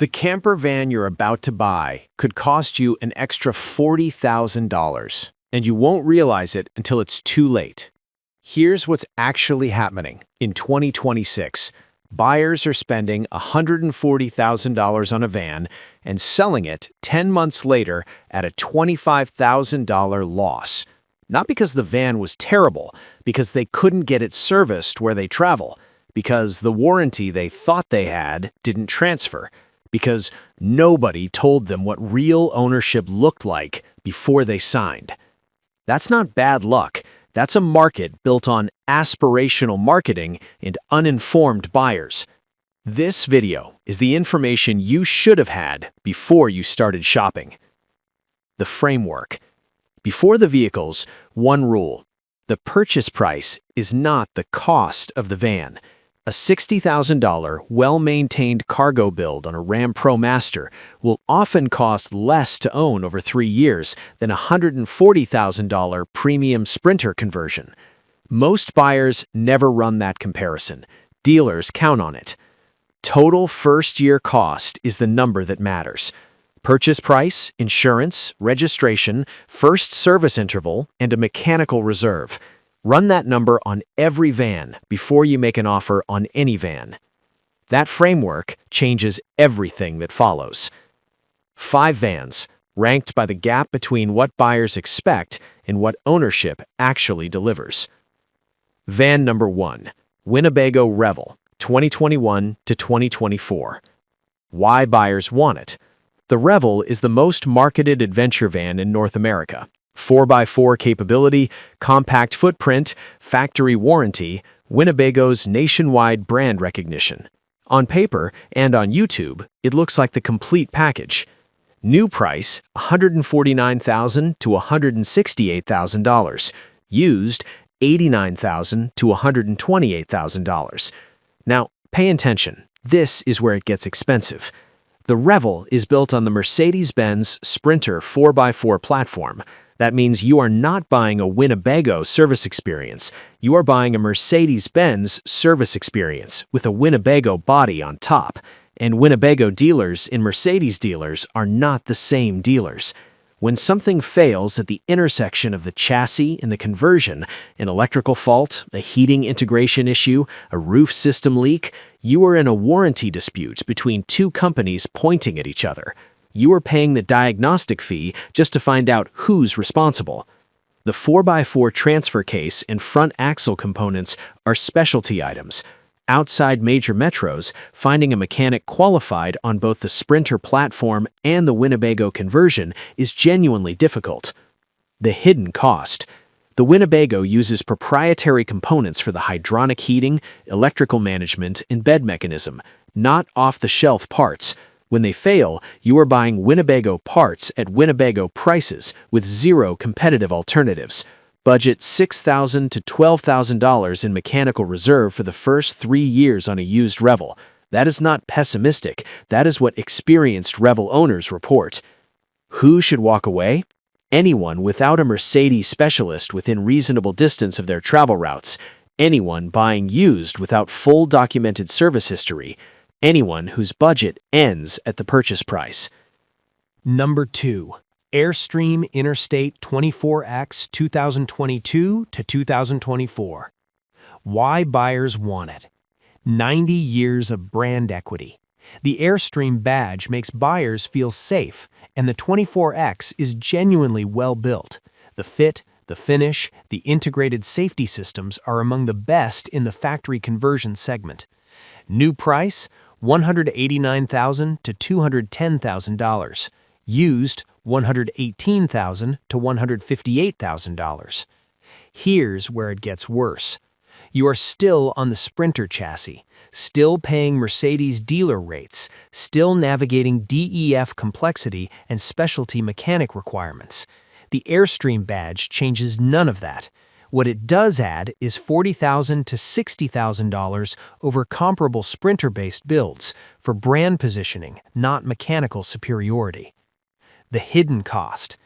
The camper van you're about to buy could cost you an extra $40,000, and you won't realize it until it's too late. Here's what's actually happening. In 2026, buyers are spending $140,000 on a van and selling it 10 months later at a $25,000 loss. Not because the van was terrible, because they couldn't get it serviced where they travel, because the warranty they thought they had didn't transfer, because nobody told them what real ownership looked like before they signed. That's not bad luck. That's a market built on aspirational marketing and uninformed buyers. This video is the information you should have had before you started shopping. The framework. Before the vehicles, one rule: the purchase price is not the cost of the van. A $60,000 well-maintained cargo build on a Ram Pro Master will often cost less to own over 3 years than a $140,000 premium Sprinter conversion. Most buyers never run that comparison. Dealers count on it. Total first-year cost is the number that matters. Purchase price, insurance, registration, first service interval, and a mechanical reserve. Run that number on every van before you make an offer on any van. That framework changes everything that follows. 5 vans, ranked by the gap between what buyers expect and what ownership actually delivers. Van number 1, Winnebago Revel, 2021 to 2024. Why buyers want it? The Revel is the most marketed adventure van in North America. 4x4 capability, compact footprint, factory warranty, Winnebago's nationwide brand recognition. On paper and on YouTube, it looks like the complete package. New price, $149,000 to $168,000. Used, $89,000 to $128,000. Now, pay attention. This is where it gets expensive. The Revel is built on the Mercedes-Benz Sprinter 4x4 platform. That means you are not buying a Winnebago service experience. You are buying a Mercedes-Benz service experience with a Winnebago body on top. And Winnebago dealers and Mercedes dealers are not the same dealers. When something fails at the intersection of the chassis and the conversion, an electrical fault, a heating integration issue, a roof system leak, you are in a warranty dispute between two companies pointing at each other. You are paying the diagnostic fee just to find out who's responsible. The 4x4 transfer case and front axle components are specialty items. Outside major metros, finding a mechanic qualified on both the Sprinter platform and the Winnebago conversion is genuinely difficult. The hidden cost. The Winnebago uses proprietary components for the hydronic heating, electrical management, and bed mechanism, not off-the-shelf parts. When they fail, you are buying Winnebago parts at Winnebago prices with zero competitive alternatives. Budget $6,000 to $12,000 in mechanical reserve for the first 3 years on a used Revel. That is not pessimistic. That is what experienced Revel owners report. Who should walk away? Anyone without a Mercedes specialist within reasonable distance of their travel routes. Anyone buying used without full documented service history. Anyone whose budget ends at the purchase price. Number 2. Airstream Interstate 24X 2022 to 2024. Why buyers want it. 90 years of brand equity. The Airstream badge makes buyers feel safe, and the 24X is genuinely well built. The fit, the finish, the integrated safety systems are among the best in the factory conversion segment. New price, $189,000 to $210,000. Used, $118,000 to $158,000. Here's where it gets worse. You are still on the Sprinter chassis, still paying Mercedes dealer rates, still navigating DEF complexity and specialty mechanic requirements. The Airstream badge changes none of that. What it does add is $40,000 to $60,000 over comparable Sprinter-based builds for brand positioning, not mechanical superiority. The hidden cost.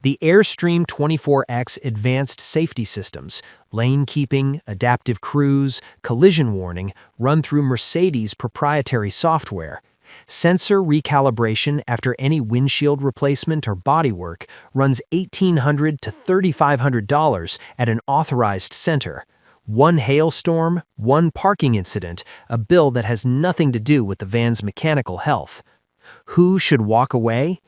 The Airstream 24X advanced safety systems, lane keeping, adaptive cruise, collision warning, run through Mercedes proprietary software. Sensor recalibration after any windshield replacement or bodywork runs $1,800 to $3,500 at an authorized center. One hailstorm, one parking incident, a bill that has nothing to do with the van's mechanical health. Who should walk away?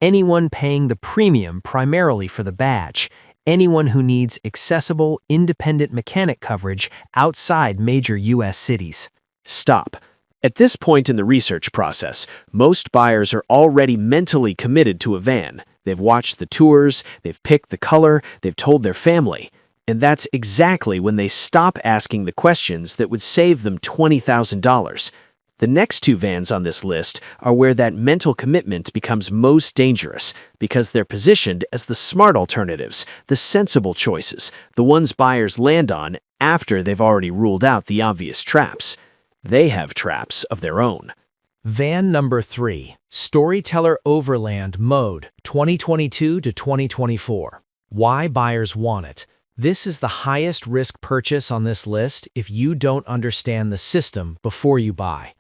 Anyone paying the premium primarily for the badge. Anyone who needs accessible, independent mechanic coverage outside major U.S. cities. Stop. At this point in the research process, most buyers are already mentally committed to a van. They've watched the tours, they've picked the color, they've told their family. And that's exactly when they stop asking the questions that would save them $20,000. The next two vans on this list are where that mental commitment becomes most dangerous because they're positioned as the smart alternatives, the sensible choices, the ones buyers land on after they've already ruled out the obvious traps. They have traps of their own. Van number 3, Storyteller Overland Mode 2022 to 2024. Why buyers want it. This is the highest risk purchase on this list if you don't understand the system before you buy.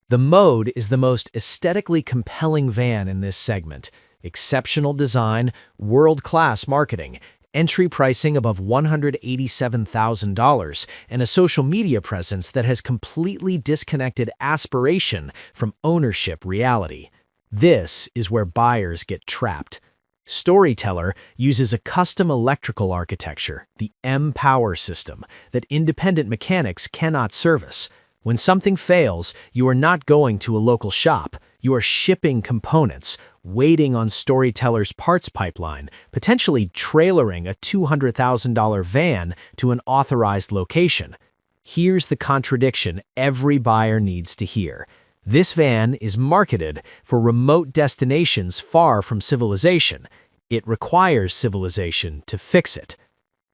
The Mode is the most aesthetically compelling van in this segment. Exceptional design, world-class marketing, entry pricing above $187,000, and a social media presence that has completely disconnected aspiration from ownership reality. This is where buyers get trapped. Storyteller uses a custom electrical architecture, the M-Power system, that independent mechanics cannot service. When something fails, you are not going to a local shop. You are shipping components, waiting on Storyteller's parts pipeline, potentially trailering a $200,000 van to an authorized location. Here's the contradiction every buyer needs to hear. This van is marketed for remote destinations far from civilization. It requires civilization to fix it.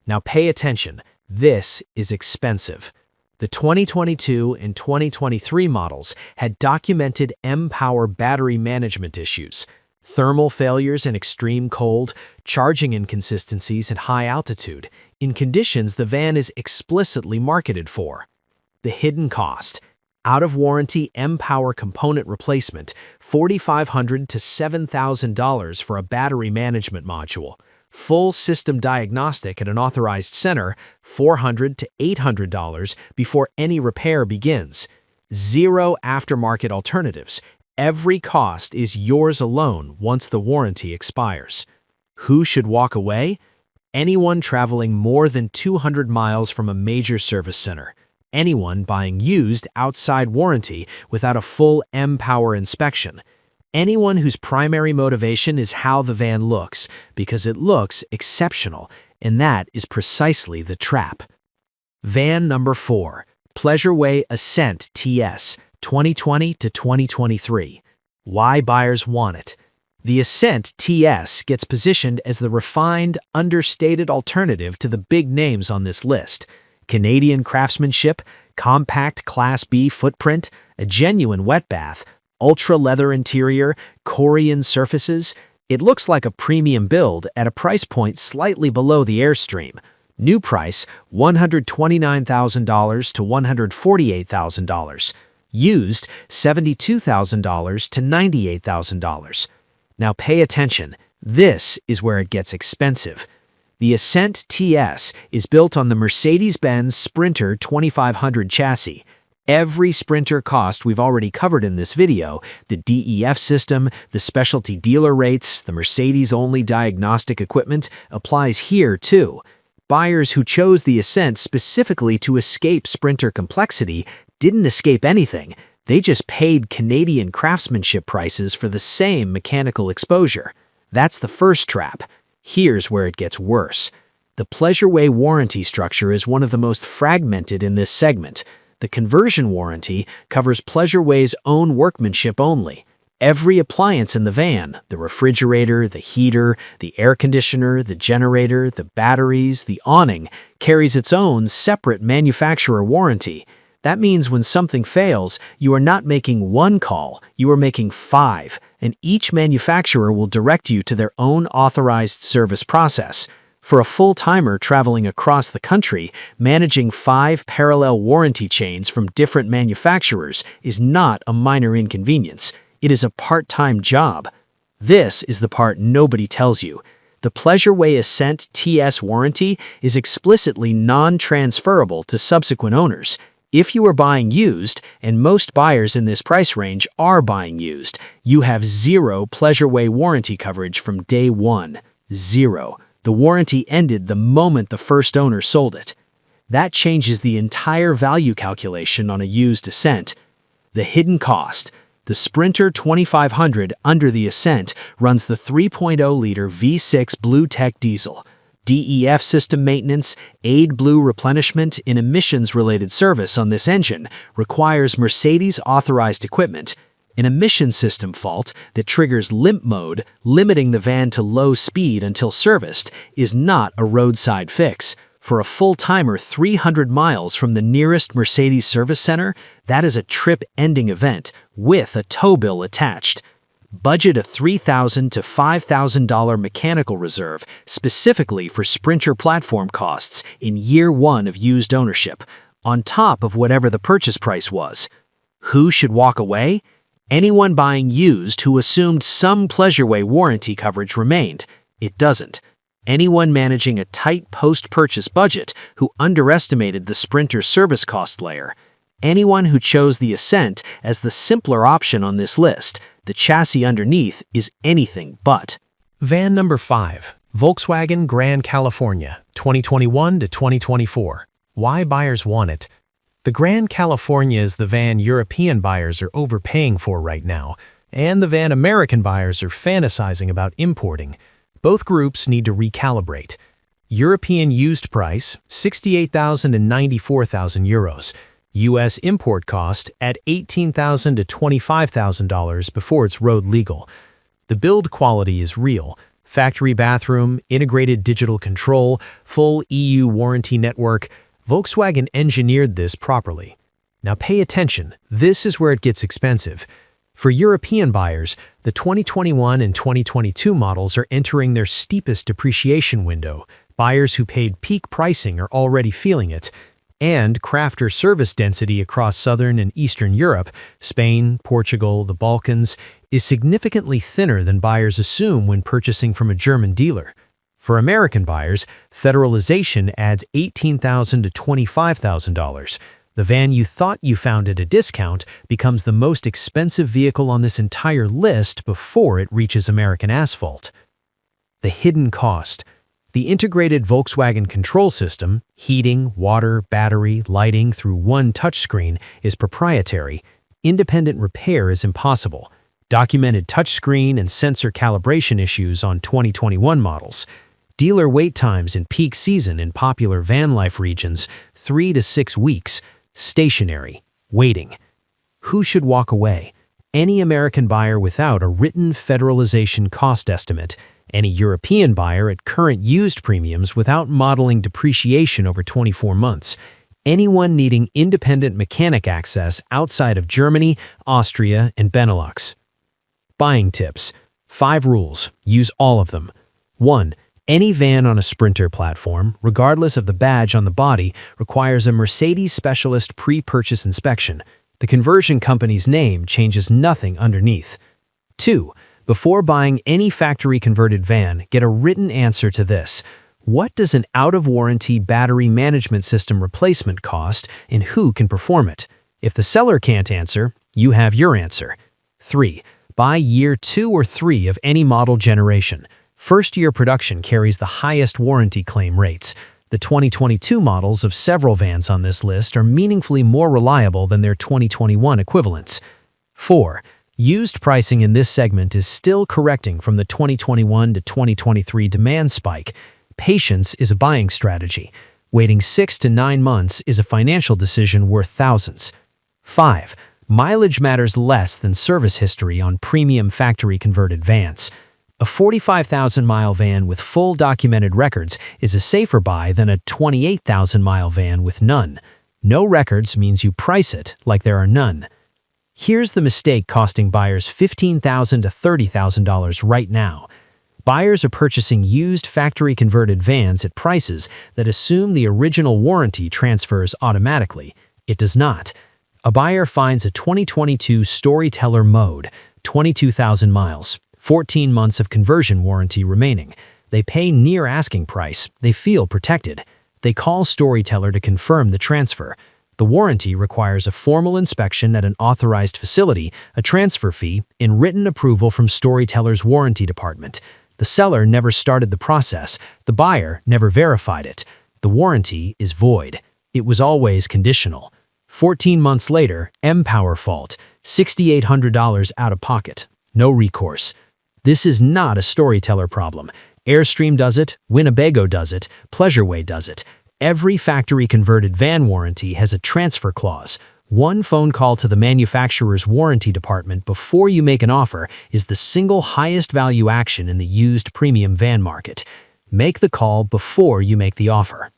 Now pay attention. This is expensive. The 2022 and 2023 models had documented M-Power battery management issues, thermal failures in extreme cold, charging inconsistencies at high altitude, in conditions the van is explicitly marketed for. The hidden cost. Out-of-warranty M-Power component replacement, $4,500 to $7,000 for a battery management module. Full system diagnostic at an authorized center, $400 to $800 before any repair begins. Zero aftermarket alternatives. Every cost is yours alone once the warranty expires. Who should walk away? Anyone traveling more than 200 miles from a major service center. Anyone buying used outside warranty without a full M-Power inspection. Anyone whose primary motivation is how the van looks, because it looks exceptional, and that is precisely the trap. Van number 4, Pleasureway Ascent TS, 2020 to 2023. Why buyers want it. The Ascent TS gets positioned as the refined, understated alternative to the big names on this list. Canadian craftsmanship, compact Class B footprint, a genuine wet bath, ultra-leather interior, Corian surfaces. It looks like a premium build at a price point slightly below the Airstream. New price, $129,000 to $148,000. Used, $72,000 to $98,000. Now pay attention. This is where it gets expensive. The Ascent TS is built on the Mercedes-Benz Sprinter 2500 chassis. Every Sprinter cost we've already covered in this video, the DEF system, the specialty dealer rates, the Mercedes-only diagnostic equipment, applies here too. Buyers who chose the Ascent specifically to escape Sprinter complexity didn't escape anything. They just paid Canadian craftsmanship prices for the same mechanical exposure. That's the first trap. Here's where it gets worse. The Pleasureway warranty structure is one of the most fragmented in this segment. The conversion warranty covers Pleasureway's own workmanship only. Every appliance in the van, the refrigerator, the heater, the air conditioner, the generator, the batteries, the awning, carries its own separate manufacturer warranty. That means when something fails, you are not making one call, you are making 5, and each manufacturer will direct you to their own authorized service process. For a full-timer traveling across the country, managing 5 parallel warranty chains from different manufacturers is not a minor inconvenience. It is a part-time job. This is the part nobody tells you. The Pleasureway Ascent TS warranty is explicitly non-transferable to subsequent owners. If you are buying used, and most buyers in this price range are buying used, you have zero Pleasureway warranty coverage from day one. Zero. The warranty ended the moment the first owner sold it. That changes the entire value calculation on a used Ascent. The hidden cost. The Sprinter 2500 under the Ascent runs the 3.0-liter V6 Blue Tech diesel. DEF system maintenance, AdBlue replenishment, and emissions-related service on this engine requires Mercedes-authorized equipment. An emission system fault that triggers limp mode, limiting the van to low speed until serviced, is not a roadside fix. For a full-timer 300 miles from the nearest Mercedes service center, that is a trip-ending event with a tow bill attached. Budget a $3,000 to $5,000 mechanical reserve specifically for Sprinter platform costs in year one of used ownership, on top of whatever the purchase price was. Who should walk away? Anyone buying used who assumed some Pleasureway warranty coverage remained. It doesn't. Anyone managing a tight post-purchase budget who underestimated the Sprinter service cost layer. Anyone who chose the Ascent as the simpler option on this list. The chassis underneath is anything but. Van number 5, Volkswagen Grand California, 2021 to 2024. Why buyers want it? The Grand California is the van European buyers are overpaying for right now, and the van American buyers are fantasizing about importing. Both groups need to recalibrate. European used price, 68,000 and 94,000 euros. U.S. import cost at $18,000 to $25,000 before it's road legal. The build quality is real. Factory bathroom, integrated digital control, full EU warranty network. Volkswagen engineered this properly. Now pay attention, this is where it gets expensive. For European buyers, the 2021 and 2022 models are entering their steepest depreciation window. Buyers who paid peak pricing are already feeling it. And crafter service density across Southern and Eastern Europe, Spain, Portugal, the Balkans, is significantly thinner than buyers assume when purchasing from a German dealer. For American buyers, federalization adds $18,000 to $25,000. The van you thought you found at a discount becomes the most expensive vehicle on this entire list before it reaches American asphalt. The hidden cost. The integrated Volkswagen control system, heating, water, battery, lighting through one touchscreen, is proprietary. Independent repair is impossible. Documented touchscreen and sensor calibration issues on 2021 models. Dealer wait times in peak season in popular van life regions, 3 to 6 weeks. Stationary. Waiting. Who should walk away? Any American buyer without a written federalization cost estimate. Any European buyer at current used premiums without modeling depreciation over 24 months. Anyone needing independent mechanic access outside of Germany, Austria, and Benelux. Buying tips. 5 rules. Use all of them. 1. Any van on a Sprinter platform, regardless of the badge on the body, requires a Mercedes specialist pre-purchase inspection. The conversion company's name changes nothing underneath. 2. Before buying any factory-converted van, get a written answer to this. What does an out-of-warranty battery management system replacement cost, and who can perform it? If the seller can't answer, you have your answer. 3. Buy year 2 or 3 of any model generation. First-year production carries the highest warranty claim rates. The 2022 models of several vans on this list are meaningfully more reliable than their 2021 equivalents. 4. Used pricing in this segment is still correcting from the 2021 to 2023 demand spike. Patience is a buying strategy. Waiting 6 to 9 months is a financial decision worth thousands. 5. Mileage matters less than service history on premium factory-converted vans. A 45,000-mile van with full documented records is a safer buy than a 28,000-mile van with none. No records means you price it like there are none. Here's the mistake costing buyers $15,000 to $30,000 right now. Buyers are purchasing used factory-converted vans at prices that assume the original warranty transfers automatically. It does not. A buyer finds a 2022 Storyteller Mode, 22,000 miles, 14 months of conversion warranty remaining. They pay near asking price. They feel protected. They call Storyteller to confirm the transfer. The warranty requires a formal inspection at an authorized facility, a transfer fee, and written approval from Storyteller's warranty department. The seller never started the process. The buyer never verified it. The warranty is void. It was always conditional. 14 months later, M-Power fault, $6,800 out of pocket. No recourse. This is not a Storyteller problem. Airstream does it, Winnebago does it, Pleasureway does it. Every factory-converted van warranty has a transfer clause. One phone call to the manufacturer's warranty department before you make an offer is the single highest value action in the used premium van market. Make the call before you make the offer.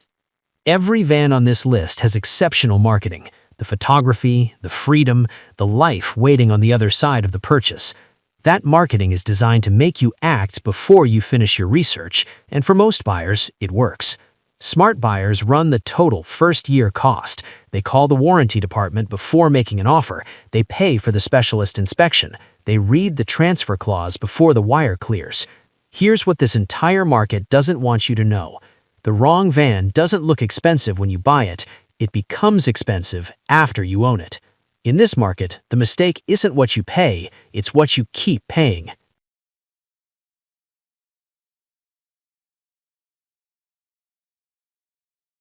Every van on this list has exceptional marketing. The photography, the freedom, the life waiting on the other side of the purchase. That marketing is designed to make you act before you finish your research, and for most buyers, it works. Smart buyers run the total first-year cost. They call the warranty department before making an offer. They pay for the specialist inspection. They read the transfer clause before the wire clears. Here's what this entire market doesn't want you to know. The wrong van doesn't look expensive when you buy it. It becomes expensive after you own it. In this market, the mistake isn't what you pay, it's what you keep paying.